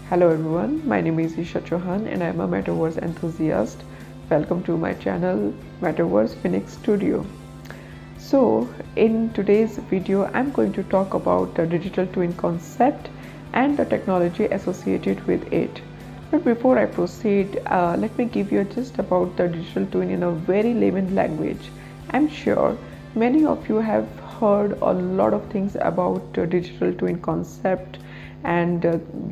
Hello everyone, my name is Isha Chauhan and I am a Metaverse enthusiast. Welcome to my channel Metaverse Phoenix Studio. So in today's video I'm going to talk about the digital twin concept and the technology associated with it. But before I proceed, let me give you a gist about the digital twin in a very layman language. I'm sure many of you have heard a lot of things about the digital twin concept, and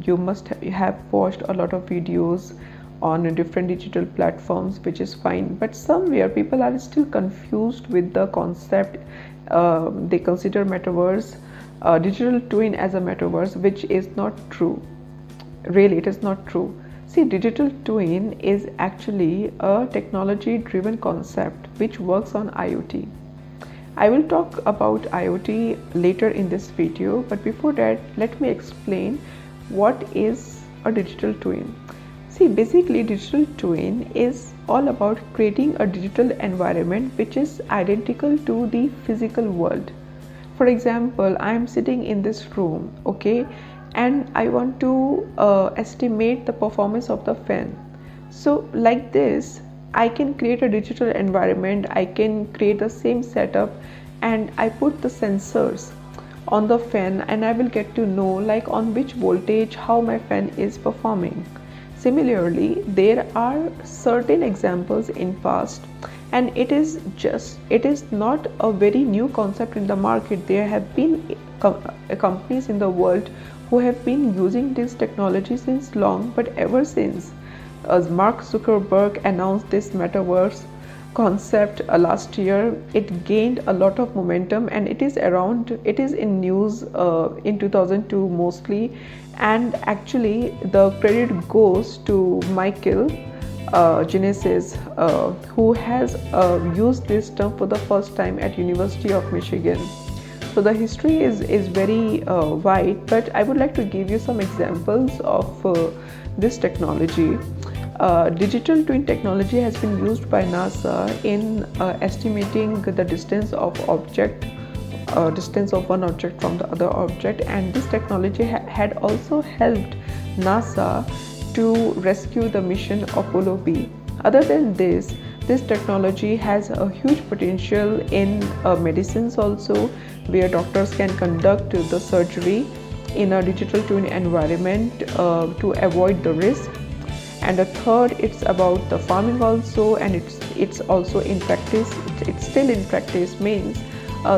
you must have watched a lot of videos on different digital platforms, which is fine, but somewhere people are still confused with the concept. They consider metaverse, digital twin as a metaverse, which is not true. Really, it is not true. See, digital twin is actually a technology driven concept which works on IoT. I will talk about IoT later in this video, but before that, let me explain what is a digital twin. See, basically, digital twin is all about creating a digital environment which is identical to the physical world. For example, I am sitting in this room, okay, and I want to estimate the performance of the fan. So, like this, I can create a digital environment, I can create the same setup, and I put the sensors on the fan, and I will get to know like on which voltage how my fan is performing. Similarly, there are certain examples in past, and it is not a very new concept in the market. There have been companies in the world who have been using this technology since long, but ever since as Mark Zuckerberg announced this metaverse concept last year, it gained a lot of momentum, and it is in news in 2002 mostly, and actually the credit goes to Michael Grieves, who has used this term for the first time at University of Michigan. So the history is very wide, but I would like to give you some examples of this technology. Digital twin technology has been used by NASA in estimating the distance of one object from the other object, and this technology had also helped NASA to rescue the mission Apollo B. Other than this technology has a huge potential in medicines also, where doctors can conduct the surgery in a digital twin environment to avoid the risk. And the third, it's about the farming also, and it's also in practice. It's still in practice, means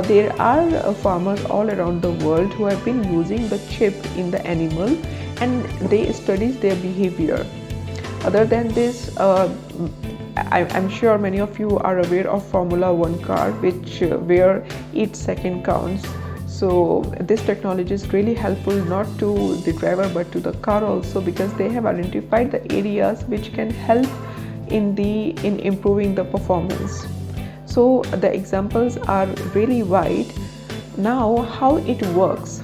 there are farmers all around the world who have been using the chip in the animal, and they study their behavior. Other than this, I'm sure many of you are aware of Formula 1 car, where each second counts. So this technology is really helpful not to the driver but to the car also, because they have identified the areas which can help in improving the performance. So the examples are really wide. Now, how it works?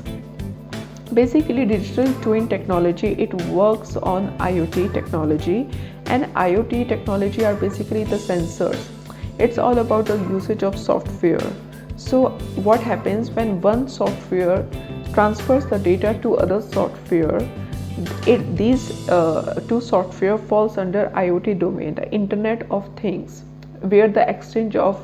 Basically, digital twin technology, it works on IoT technology, and IoT technology are basically the sensors. It's all about the usage of software. So what happens when one software transfers the data to other software? These two software falls under IoT domain, the Internet of Things, where the exchange of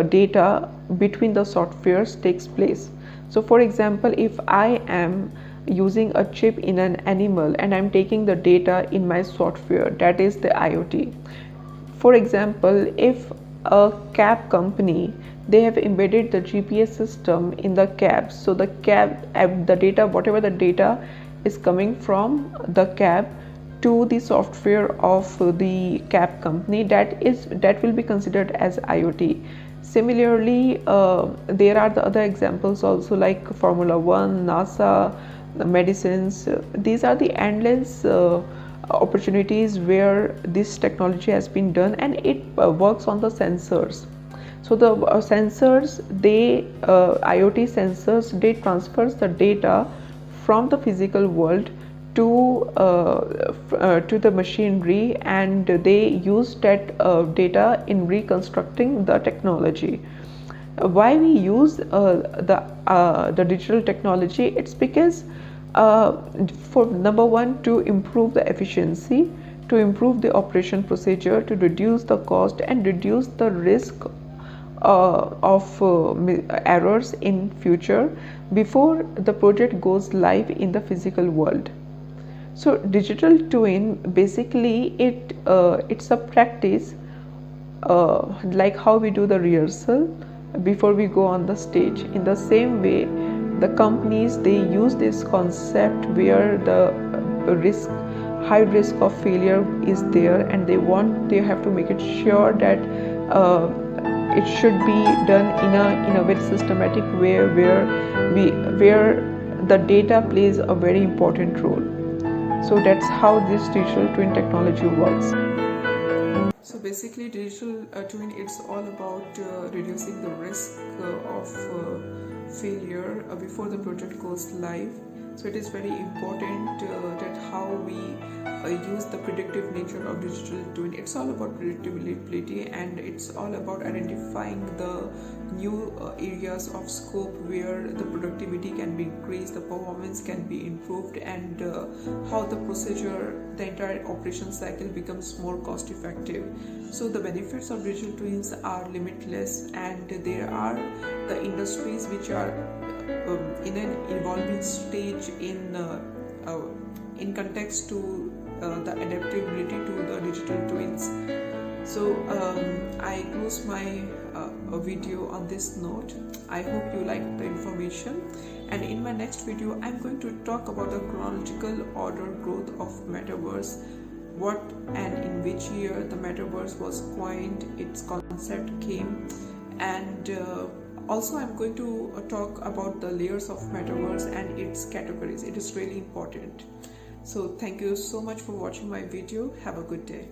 data between the softwares takes place. So for example, if I am using a chip in an animal and I'm taking the data in my software, that is the IoT. For example, if a cab company, they have embedded the GPS system in the cab, so the cab, the data, whatever the data is coming from the cab to the software of the cab company, that will be considered as IoT. Similarly, there are the other examples also, like Formula 1, NASA, medicines. These are the endless opportunities where this technology has been done, and it works on the sensors. So the sensors, IoT sensors, they transfers the data from the physical world to the machinery, and they use that data in reconstructing the technology. Why we use the digital technology? It's because For number one, to improve the efficiency, to improve the operation procedure, to reduce the cost and reduce the risk of errors in future before the project goes live in the physical world. So digital twin basically it's a practice like how we do the rehearsal before we go on the stage. In the same way, the companies, they use this concept where the risk, high risk of failure is there, and they have to make it sure that it should be done in a very systematic way where the data plays a very important role. So that's how this digital twin technology works. So basically, digital twin, it's all about reducing the risk of failure before the project goes live. So it is very important that how we use the predictive nature of digital twin. It's all about predictability, and it's all about identifying the new areas of scope where the productivity can be increased, the performance can be improved, and how the procedure, the entire operation cycle becomes more cost effective. So the benefits of digital twins are limitless, and there are the industries which are in an evolving stage in context to the adaptability to the digital twins. So I close my video on this note. I hope you liked the information, and in my next video I'm going to talk about the chronological order growth of Metaverse, what and in which year the Metaverse was coined, its concept came, and also I'm going to talk about the layers of Metaverse and its categories. It is really important. So thank you so much for watching my video. Have a good day.